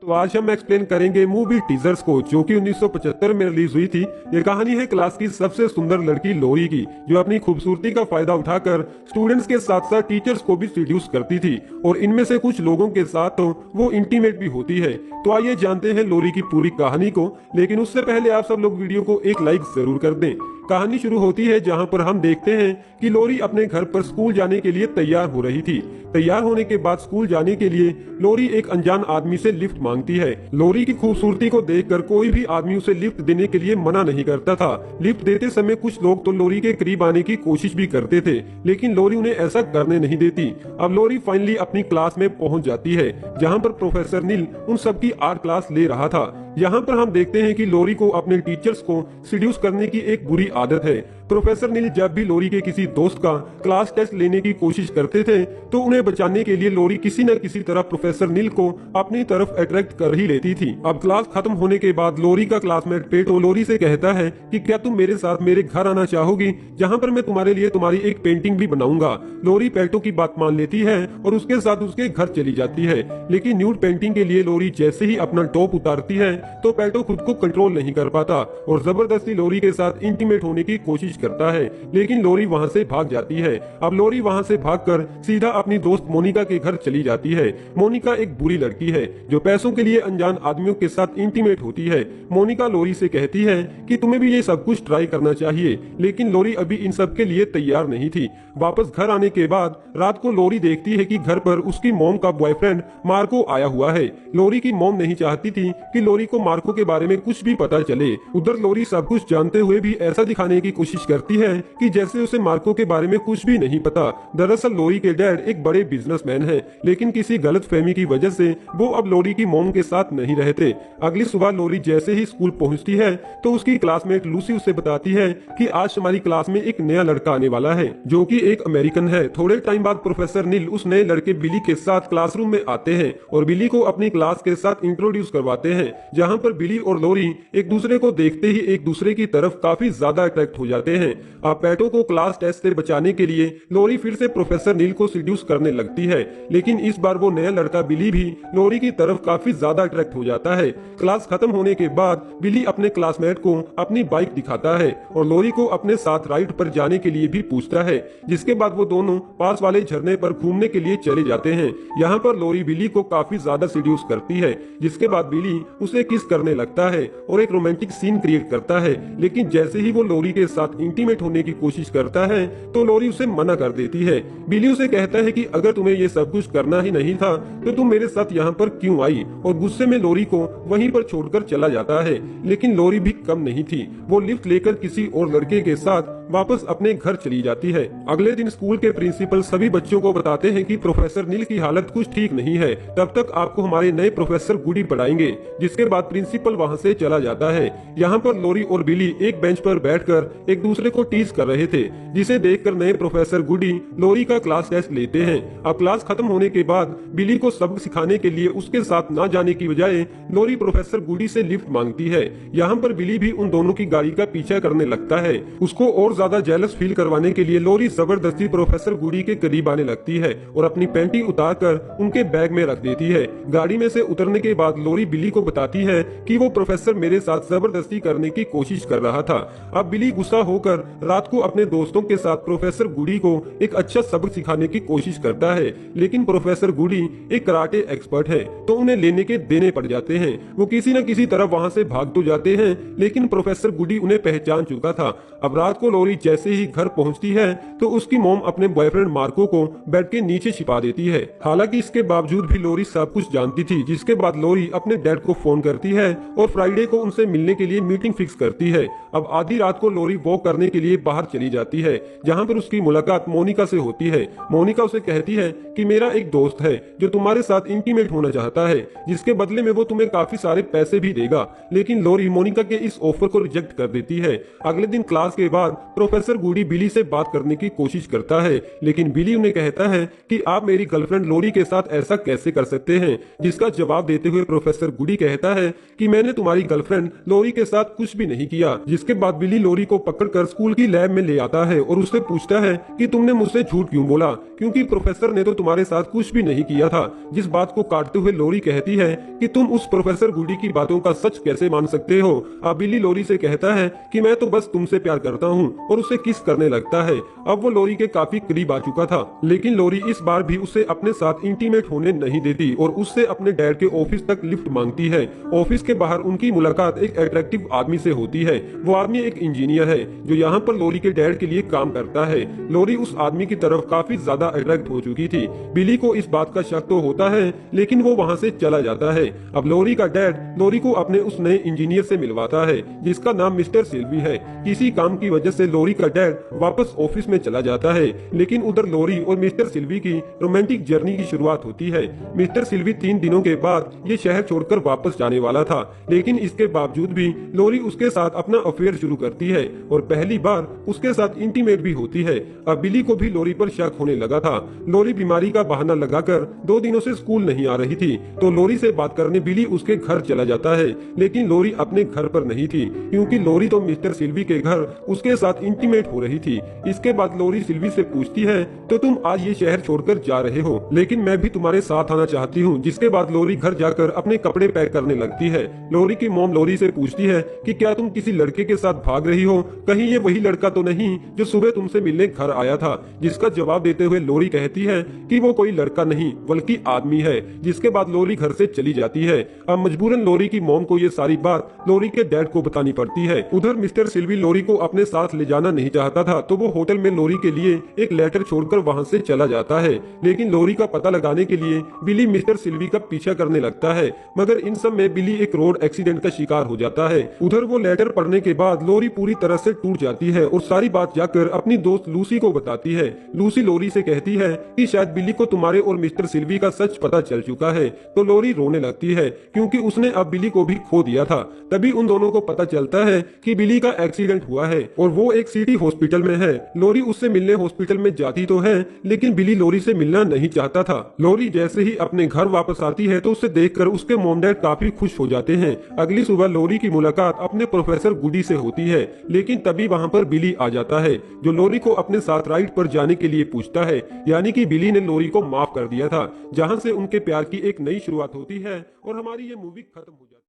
तो आज हम एक्सप्लेन करेंगे मूवी टीजर्स को, जो कि 1975 में रिलीज हुई थी। ये कहानी है क्लास की सबसे सुंदर लड़की लोरी की, जो अपनी खूबसूरती का फायदा उठाकर स्टूडेंट्स के साथ साथ टीचर्स को भी सीड्यूस करती थी, और इनमें से कुछ लोगों के साथ तो वो इंटीमेट भी होती है। तो आइए जानते हैं लोरी की पूरी कहानी को, लेकिन उससे पहले आप सब लोग वीडियो को एक लाइक जरूर कर दें। कहानी शुरू होती है जहां पर हम देखते हैं कि लोरी अपने घर पर स्कूल जाने के लिए तैयार हो रही थी। तैयार होने के बाद स्कूल जाने के लिए लोरी एक अनजान आदमी से लिफ्ट मांगती है। लोरी की खूबसूरती को देखकर कोई भी आदमी उसे लिफ्ट देने के लिए मना नहीं करता था। लिफ्ट देते समय कुछ लोग तो लोरी के करीब आने की कोशिश भी करते थे, लेकिन लोरी उन्हें ऐसा करने नहीं देती। अब लोरी फाइनली अपनी क्लास में पहुंच जाती है, जहां पर प्रोफेसर नील उन सबकी आर्ट क्लास ले रहा था। यहाँ पर हम देखते हैं कि लोरी को अपने टीचर्स को सीड्यूस करने की एक बुरी आदत है। प्रोफेसर नील जब भी लोरी के किसी दोस्त का क्लास टेस्ट लेने की कोशिश करते थे, तो उन्हें बचाने के लिए लोरी किसी न किसी तरह प्रोफेसर नील को अपनी तरफ अट्रैक्ट कर ही लेती थी। अब क्लास खत्म होने के बाद लोरी का क्लासमेट पेटो लोरी से कहता है कि क्या तुम मेरे साथ मेरे घर आना चाहोगी, जहाँ पर मैं तुम्हारे लिए तुम्हारी एक पेंटिंग भी बनाऊंगा। लोरी पेटो की बात मान लेती है और उसके साथ उसके घर चली जाती है, लेकिन न्यूड पेंटिंग के लिए लोरी जैसे ही अपना टॉप उतारती है तो पेटो खुद को कंट्रोल नहीं कर पाता और जबरदस्ती लोरी के साथ इंटीमेट होने की कोशिश करता है, लेकिन लोरी वहां से भाग जाती है। अब लोरी वहां से भागकर सीधा अपनी दोस्त मोनिका के घर चली जाती है। मोनिका एक बुरी लड़की है जो पैसों के लिए अनजान आदमियों के साथ इंटीमेट होती है। मोनिका लोरी से कहती है कि तुम्हें भी ये सब कुछ ट्राई करना चाहिए, लेकिन लोरी अभी इन सब के लिए तैयार नहीं थी। वापस घर आने के बाद रात को लोरी देखती है कि घर पर उसकी मॉम का बॉयफ्रेंड मार्को आया हुआ है। लोरी की मॉम नहीं चाहती थी कि लोरी को मार्को के बारे में कुछ भी पता चले। उधर लोरी सब कुछ जानते हुए भी ऐसा दिखाने की कोशिश करती है कि जैसे उसे मार्को के बारे में कुछ भी नहीं पता। दरअसल लोरी के डैड एक बड़े बिजनेसमैन हैं, लेकिन किसी गलतफहमी की वजह से वो अब लोरी की मॉम के साथ नहीं रहते। अगली सुबह लोरी जैसे ही स्कूल पहुंचती है तो उसकी क्लासमेट लूसी उसे बताती है कि आज हमारी क्लास में एक नया लड़का आने वाला है, जो कि एक अमेरिकन है। थोड़े टाइम बाद प्रोफेसर नील उस नए लड़के बिली के साथ क्लासरूम में आते हैं और बिली को अपनी क्लास के साथ इंट्रोड्यूस करवाते हैं, जहां पर बिली और लोरी एक दूसरे को देखते ही एक दूसरे की तरफ काफी ज्यादा अट्रैक्ट हो जाते हैं। अब पेटो को क्लास टेस्ट से बचाने के लिए लोरी फिर से प्रोफेसर नील को सीड्यूस करने लगती है, लेकिन इस बार वो नया लड़का बिली भी लोरी की तरफ काफी ज्यादा अट्रैक्ट हो जाता है। क्लास खत्म होने के बाद बिली अपने क्लासमेट को अपनी बाइक दिखाता है और लोरी को अपने साथ राइड पर जाने के लिए भी पूछता है, जिसके बाद वो दोनों पास वाले झरने पर घूमने के लिए चले जाते हैं। यहाँ पर लोरी बिली को काफी ज्यादा सीड्यूस करती है, जिसके बाद बिली उसे किस करने लगता है और एक रोमांटिक सीन क्रिएट करता है, लेकिन जैसे ही वो लोरी के साथ इंटीमेट होने की कोशिश करता है तो लोरी उसे मना कर देती है। बिली उसे कहता है कि अगर तुम्हें ये सब कुछ करना ही नहीं था तो तुम मेरे साथ यहाँ पर क्यों आई, और गुस्से में लोरी को वहीं पर छोड़कर चला जाता है। लेकिन लोरी भी कम नहीं थी, वो लिफ्ट लेकर किसी और लड़के के साथ वापस अपने घर चली जाती है। अगले दिन स्कूल के प्रिंसिपल सभी बच्चों को बताते हैं कि प्रोफेसर नील की हालत कुछ ठीक नहीं है, तब तक आपको हमारे नए प्रोफेसर गुडी पढ़ाएंगे। जिसके बाद प्रिंसिपल वहां से चला जाता है। यहाँ पर लोरी और बिली एक बेंच पर बैठकर एक दूसरे को टीज कर रहे थे, जिसे देखकर नए प्रोफेसर गुडी लोरी का क्लास टेस्ट लेते हैं। अब क्लास खत्म होने के बाद बिली को सबक सिखाने के लिए उसके साथ न जाने की बजाय लोरी प्रोफेसर गुडी से लिफ्ट मांगती है। यहाँ पर बिली भी उन दोनों की गाड़ी का पीछा करने लगता है। उसको और ज्यादा जेलस फील करवाने के लिए लोरी जबरदस्ती प्रोफेसर गुडी के करीब आने लगती है और अपनी पैंटी उतारकर उनके बैग में रख देती है। गाड़ी में से उतरने के बाद लोरी बिली को बताती है कि वो प्रोफेसर मेरे साथ जबरदस्ती करने की कोशिश कर रहा था। अब बिली गुस्सा होकर रात को अपने दोस्तों के साथ प्रोफेसर गुडी को एक अच्छा सबक सिखाने की कोशिश करता है, लेकिन प्रोफेसर गुडी एक कराटे एक्सपर्ट है तो उन्हें लेने के देने पड़ जाते हैं। वो किसी न किसी तरह वहां से भाग तो जाते हैं, लेकिन प्रोफेसर गुडी उन्हें पहचान चुका था। अब रात को लोरी जैसे ही घर पहुंचती है तो उसकी मॉम अपने बॉयफ्रेंड मार्को को बेड के नीचे छिपा देती है। हालांकि इसके बावजूद भी लोरी सब कुछ जानती थी, जिसके बाद लोरी अपने डैड को फोन करती है और फ्राइडे को उनसे मिलने के लिए मीटिंग फिक्स करती है। अब आधी रात को लोरी वॉक करने के लिए बाहर चली जाती है, जहां पर उसकी मुलाकात मोनिका से होती है। मोनिका उसे कहती है कि मेरा एक दोस्त है जो तुम्हारे साथ इंटीमेट होना चाहता है, जिसके बदले में वो तुम्हें काफी सारे पैसे भी देगा, लेकिन लोरी मोनिका के इस ऑफर को रिजेक्ट कर देती है। अगले दिन क्लास के बाद प्रोफेसर गुडी बिली से बात करने की कोशिश करता है, लेकिन बिली उन्हें कहता है कि आप मेरी गर्लफ्रेंड लोरी के साथ ऐसा कैसे कर सकते हैं। जिसका जवाब देते हुए प्रोफेसर गुडी कहता है कि मैंने तुम्हारी गर्लफ्रेंड लोरी के साथ कुछ भी नहीं किया। जिसके बाद बिली लोरी को पकड़कर स्कूल की लैब में ले आता है और उससे पूछता है कि तुमने मुझसे झूठ क्यों बोला, क्योंकि प्रोफेसर ने तो तुम्हारे साथ कुछ भी नहीं किया था। जिस बात को काटते हुए लोरी कहती है कि तुम उस प्रोफेसर गुडी की बातों का सच कैसे मान सकते हो। अब बिली लोरी से कहता है कि मैं तो बस तुमसे प्यार करता हूँ और उसे किस करने लगता है। अब वो लोरी के काफी करीब आ चुका था, लेकिन लोरी इस बार भी उसे अपने साथ इंटीमेट होने नहीं देती और उससे अपने डैड के ऑफिस तक लिफ्ट मांगती है। ऑफिस के बाहर उनकी मुलाकात एक अट्रैक्टिव आदमी से होती है। वो आदमी एक इंजीनियर है जो यहाँ पर लोरी के डैड के लिए काम करता है। लोरी उस आदमी की तरफ काफी ज्यादा अट्रैक्ट हो चुकी थी। बिली को इस बात का शक तो होता है, लेकिन वो वहाँ से चला जाता है। अब लोरी का डैड लोरी को अपने उस नए इंजीनियर से मिलवाता है जिसका नाम मिस्टर सिल्वी है। किसी काम की वजह से लोरी का डैड वापस ऑफिस में चला जाता है, लेकिन उधर लोरी और मिस्टर सिल्वी की रोमांटिक जर्नी की शुरुआत होती है। मिस्टर सिल्वी 3 दिनों के बाद ये शहर छोड़कर वापस जाने वाला था, लेकिन इसके बावजूद भी लोरी उसके साथ अपना अफेयर शुरू करती है और पहली बार उसके साथ इंटीमेट भी होती है। अब बिली को भी लोरी पर शक होने लगा था। लोरी बीमारी का बहाना लगाकर 2 दिनों से स्कूल नहीं आ रही थी, तो लोरी से बात करने बिली उसके घर चला जाता है, लेकिन लोरी अपने घर पर नहीं थी क्योंकि लोरी तो मिस्टर सिल्वी के घर उसके साथ इंटीमेट हो रही थी। इसके बाद लोरी सिल्वी से पूछती है तो तुम आज ये शहर छोड़कर जा रहे हो, लेकिन मैं भी तुम्हारे साथ आना चाहती हूँ। जिसके बाद लोरी घर जाकर अपने कपड़े पैक करने लगती है। लोरी की मॉम लोरी से पूछती है कि क्या तुम किसी लड़के के साथ भाग रही हो, कहीं ये वही लड़का तो नहीं जो सुबह तुमसे मिलने घर आया था। जिसका जवाब देते हुए लोरी कहती है कि वो कोई लड़का नहीं बल्कि आदमी है। जिसके बाद लोरी घर से चली जाती है। अब मजबूरन लोरी की मॉम को ये सारी बात लोरी के डैड को बतानी पड़ती है। उधर मिस्टर सिल्वी लोरी को अपने साथ ले जाना नहीं चाहता था, तो वो होटल में लोरी के लिए एक लेटर छोड़कर वहाँ से चला जाता है। लेकिन लोरी का पता लगाने के लिए बिली मिस्टर सिल्वी का पीछा करने लगता है, मगर इन सब में बिली एक रोड एक्सीडेंट का शिकार हो जाता है। उधर वो लेटर पढ़ने के बाद लोरी पूरी तरह से टूट जाती है और सारी बात जाकर अपनी दोस्त लूसी को बताती है। लूसी लोरी से कहती है कि शायद बिली को तुम्हारे और मिस्टर सिल्वी का सच पता चल चुका है, तो लोरी रोने लगती है क्योंकि उसने अब बिली को भी खो दिया था। तभी उन दोनों को पता चलता है कि बिली का एक्सीडेंट हुआ है और वो एक सिटी हॉस्पिटल में है। लोरी उससे मिलने हॉस्पिटल में जाती तो है, लेकिन बिली लोरी से मिलना नहीं चाहता था। लोरी जैसे ही अपने घर वापस आती है तो उसे देखकर उसके मॉम डैड काफी खुश हो जाते हैं। अगली सुबह लोरी की मुलाकात अपने प्रोफेसर गुडी से होती है, लेकिन तभी वहाँ पर बिली आ जाता है जो लोरी को अपने साथ राइड पर जाने के लिए पूछता है। यानी कि बिली ने लोरी को माफ कर दिया था, जहाँ से उनके प्यार की एक नई शुरुआत होती है और हमारी ये मूवी खत्म हो जाती है।